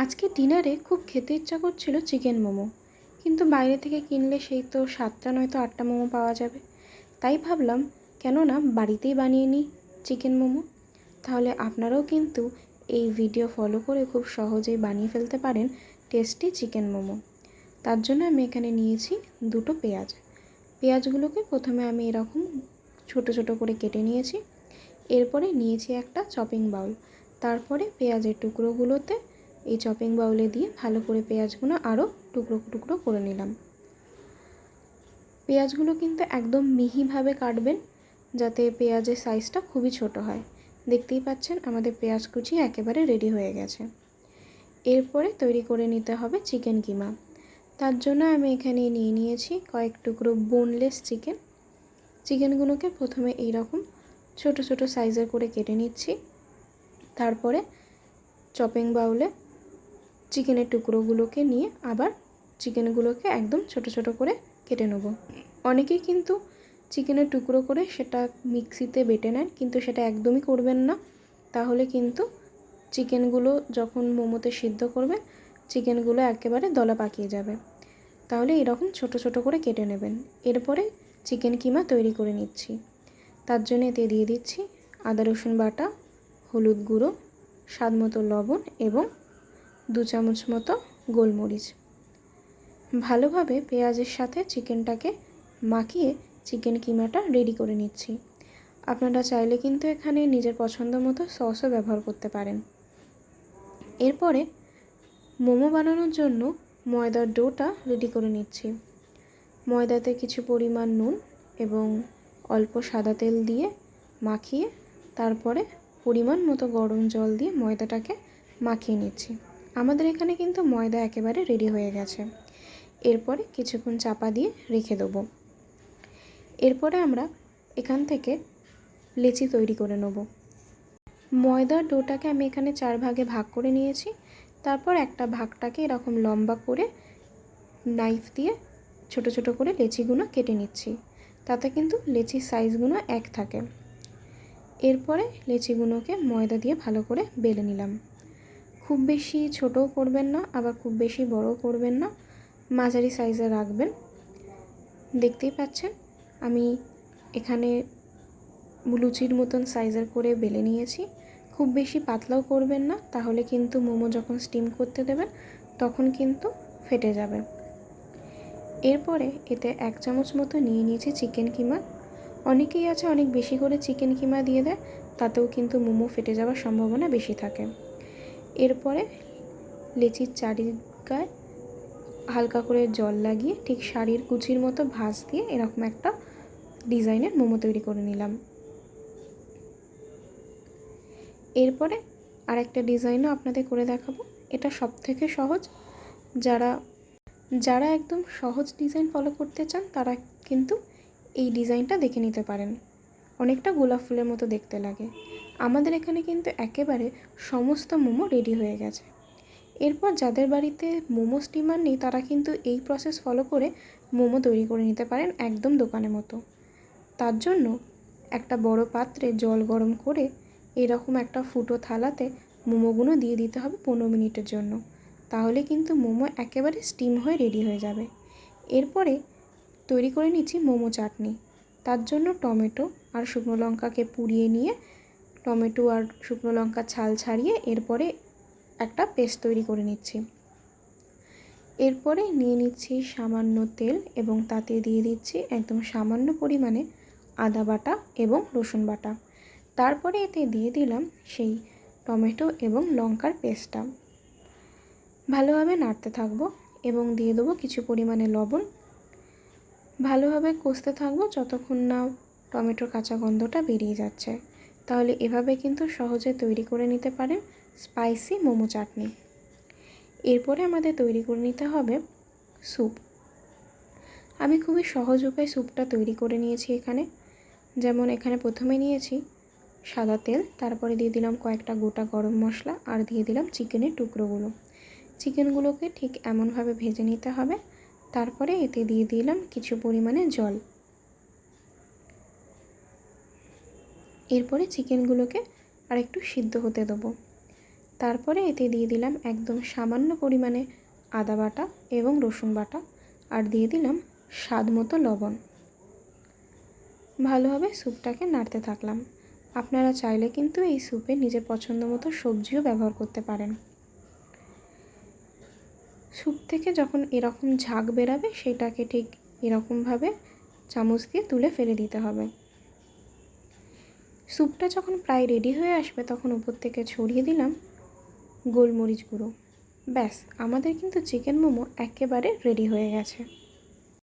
আজকে ডিনারে খুব খেতে ইচ্ছা করছিল চিকেন মোমো, কিন্তু বাইরে থেকে কিনলে সেই তো 7টা নয়তো 8টা মোমো পাওয়া যাবে। তাই ভাবলাম কেন না বাড়িতেই বানিয়ে নিই চিকেন মোমো। তাহলে আপনারাও কিন্তু এই ভিডিও ফলো করে খুব সহজেই বানিয়ে ফেলতে পারেন টেস্টি চিকেন মোমো। তার জন্য আমি এখানে নিয়েছি দুটো পেঁয়াজ। পেঁয়াজগুলোকে প্রথমে আমি এরকম ছোট ছোট করে কেটে নিয়েছি। এরপরে নিয়েছি একটা চপিং বাউল। তারপরে পেঁয়াজের টুকরোগুলোতে এই চপিং বাউলে দিয়ে ভালো করে পেঁয়াজগুলো আরও টুকরো টুকরো করে নিলাম। পেঁয়াজগুলো কিন্তু একদম মিহিভাবে কাটবেন, যাতে পেঁয়াজের সাইজটা খুবই ছোট হয়। দেখতেই পাচ্ছেন আমাদের পেঁয়াজ কুচি একেবারে রেডি হয়ে গেছে। এরপরে তৈরি করে নিতে হবে চিকেন কিমা। তার জন্য আমি এখানে নিয়ে নিয়েছি কয়েক টুকরো বোনলেস চিকেন। চিকেনগুলোকে প্রথমে এইরকম ছোট ছোট সাইজের করে কেটে নিচ্ছি। তারপরে চপিং বাউলে চিকেনের টুকরোগুলোকে নিয়ে আবার চিকেনগুলোকে একদম ছোট ছোট করে কেটে নেব। অনেকেই কিন্তু চিকেনের টুকরো করে সেটা মিক্সিতে বেটে নেন, কিন্তু সেটা একদমই করবেন না। তাহলে কিন্তু চিকেনগুলো যখন মোমোতে সিদ্ধ করবেন চিকেনগুলো একেবারে দলা পাকিয়ে যাবে। তাহলে এরকম ছোট ছোট করে কেটে নেবেন। এরপরে চিকেন কিমা তৈরি করে নিচ্ছি। তার জন্য এতে দিয়ে দিচ্ছি আদা রসুন বাটা, হলুদ গুঁড়ো, স্বাদ মতো লবণ এবং 2 চামচ মতো গোলমরিচ। ভালোভাবে পেঁয়াজের সাথে চিকেনটাকে মাখিয়ে চিকেন কিমাটা রেডি করে নিচ্ছি। আপনারা চাইলে কিন্তু এখানে নিজের পছন্দ মতো সসও ব্যবহার করতে পারেন। এরপরে মোমো বানানোর জন্য ময়দার ডোটা রেডি করে নিচ্ছি। ময়দাতে কিছু পরিমাণ নুন এবং অল্প সাদা তেল দিয়ে মাখিয়ে তারপরে পরিমাণ মতো গরম জল দিয়ে ময়দাটাকে মাখিয়ে নিচ্ছি। আমাদের এখানে কিন্তু ময়দা একেবারে রেডি হয়ে গেছে। এরপরে কিছুক্ষণ চাপা দিয়ে রেখে দেবো। এরপরে আমরা এখান থেকে লেচি তৈরি করে নেব। ময়দার ডোটাকে আমি এখানে 4 ভাগে ভাগ করে নিয়েছি। তারপর একটা ভাগটাকে এরকম লম্বা করে নাইফ দিয়ে ছোট ছোট করে লেচিগুলো কেটে নিচ্ছি, তাতে কিন্তু লেচির সাইজগুলো এক থাকে। এরপরে লেচিগুলোকে ময়দা দিয়ে ভালো করে বেলে নিলাম। খুব বেশি ছোটও করবেন না, আবার খুব বেশি বড়ও করবেন না, মাঝারি সাইজে রাখবেন। দেখতেই পাচ্ছেন আমি এখানে লুচির মতন সাইজের করে বেলে নিয়েছি। খুব বেশি পাতলাও করবেন না, তাহলে কিন্তু মোমো যখন স্টিম করতে দেবেন তখন কিন্তু ফেটে যাবে। এরপরে এতে 1 চামচ মতো নিয়ে নিয়েছি চিকেন কিমা। অনেকেই আছে অনেক বেশি করে চিকেন কিমা দিয়ে দেয়, তাতেও কিন্তু মোমো ফেটে যাওয়ার সম্ভাবনা বেশি থাকে। এরপরে লেচির চারিদিকে হালকা করে জল লাগিয়ে ঠিক শাড়ির কুচির মতো ভাঁজ দিয়ে এরকম একটা ডিজাইনের মোমো তৈরি করে নিলাম। এরপরে আরেকটা ডিজাইনও আপনাদের করে দেখাবো। এটা সবথেকে সহজ। যারা একদম সহজ ডিজাইন ফলো করতে চান তারা কিন্তু এই ডিজাইনটা দেখে নিতে পারেন। অনেকটা গোলাপ ফুলের মতো দেখতে লাগে। আমাদের এখানে কিন্তু একেবারে সমস্ত মোমো রেডি হয়ে গেছে। এরপর যাদের বাড়িতে মোমো স্টিমার নেই তারা কিন্তু এই প্রসেস ফলো করে মোমো তৈরি করে নিতে পারেন একদম দোকানের মতো। তার জন্য একটা বড় পাত্রে জল গরম করে এরকম একটা ফুটো থালাতে মোমোগুলো দিয়ে দিতে হবে 15 মিনিটের জন্য। তাহলে কিন্তু মোমো একেবারে স্টিম হয়ে রেডি হয়ে যাবে। এরপরে তৈরি করে নিচ্ছি মোমো চাটনি। তার জন্য টমেটো আর শুকনো লঙ্কাকে পুড়িয়ে নিয়ে টমেটো আর শুকনো লঙ্কার ছাল ছাড়িয়ে এরপরে একটা পেস্ট তৈরি করে নিচ্ছি। এরপরে নিয়ে নিচ্ছি সামান্য তেল এবং তাতে দিয়ে দিচ্ছি একদম সামান্য পরিমাণে আদা বাটা এবং রসুন বাটা। তারপরে এতে দিয়ে দিলাম সেই টমেটো এবং লঙ্কার পেস্টটা। ভালোভাবে নাড়তে থাকবো এবং দিয়ে দেবো কিছু পরিমাণে লবণ। ভালোভাবে কষতে থাকবো যতক্ষণ না টমেটোর কাঁচা গন্ধটা বেরিয়ে যাচ্ছে। তাহলে এভাবে কিন্তু সহজে তৈরি করে নিতে পারেন স্পাইসি মোমো চাটনি। এরপরে আমাদের তৈরি করে নিতে হবে স্যুপ। আমি খুবই সহজ উপায়ে স্যুপটা তৈরি করে নিয়েছি এখানে। যেমন এখানে প্রথমে নিয়েছি সাদা তেল, তারপরে দিয়ে দিলাম কয়েকটা গোটা গরম মশলা আর দিয়ে দিলাম চিকেনের টুকরোগুলো। চিকেনগুলোকে ঠিক এমনভাবে ভেজে নিতে হবে। তারপরে এতে দিয়ে দিলাম কিছু পরিমাণে জল। এরপরে চিকেনগুলোকে আর একটু সিদ্ধ হতে দেবো। তারপরে এতে দিয়ে দিলাম একদম সামান্য পরিমাণে আদা বাটা এবং রসুন বাটা, আর দিয়ে দিলাম স্বাদ মতো লবণ। ভালোভাবে স্যুপটাকে নাড়তে থাকলাম। আপনারা চাইলে কিন্তু এই স্যুপে নিজের পছন্দ মতো সবজিও ব্যবহার করতে পারেন। স্যুপ থেকে যখন এরকম ঝাঁক বেরাবে সেটাকে ঠিক এরকমভাবে চামচ দিয়ে তুলে ফেলে দিতে হবে। স্যুপটা যখন প্রায় রেডি হয়ে আসবে তখন উপর থেকে ছড়িয়ে দিলাম গোলমরিচ গুঁড়ো। ব্যাস, আমাদের কিন্তু চিকেন মোমো একেবারে রেডি হয়ে গেছে।